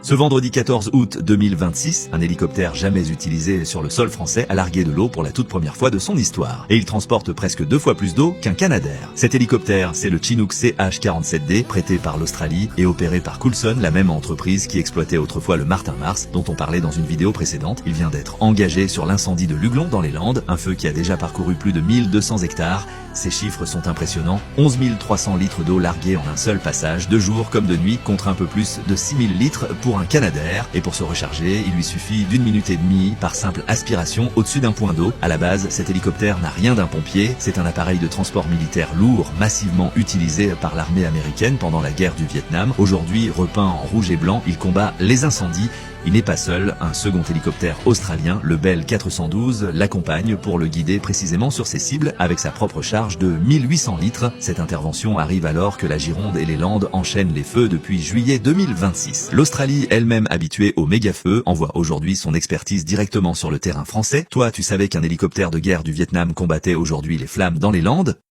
Ce vendredi 14 août 2026, un hélicoptère jamais utilisé sur le sol français a largué de l'eau pour la toute première fois de son histoire. Et il transporte presque 2 fois plus d'eau qu'un Canadair. Cet hélicoptère, c'est le Chinook CH-47D, prêté par l'Australie et opéré par Coulson, la même entreprise qui exploitait autrefois le Martin Mars, dont on parlait dans une vidéo précédente. Il vient d'être engagé sur l'incendie de Luglon dans les Landes, un feu qui a déjà parcouru plus de 1200 hectares. Ces chiffres sont impressionnants. 11 300 litres d'eau larguée en un seul passage, de jour comme de nuit, contre un peu plus de 6000 litres pour un Canadair. Et pour se recharger, il lui suffit d'1 minute et demie par simple aspiration au-dessus d'un point d'eau. À la base, cet hélicoptère n'a rien d'un pompier. C'est un appareil de transport militaire lourd, massivement utilisé par l'armée américaine pendant la guerre du Vietnam. Aujourd'hui, repeint en rouge et blanc, il combat les incendies. Il n'est pas seul, un second hélicoptère australien, le Bell 412, l'accompagne pour le guider précisément sur ses cibles avec sa propre charge de 1800 litres. Cette intervention arrive alors que la Gironde et les Landes enchaînent les feux depuis juillet 2026. L'Australie, elle-même habituée aux méga-feux, envoie aujourd'hui son expertise directement sur le terrain français. Toi, tu savais qu'un hélicoptère de guerre du Vietnam combattait aujourd'hui les flammes dans les Landes ?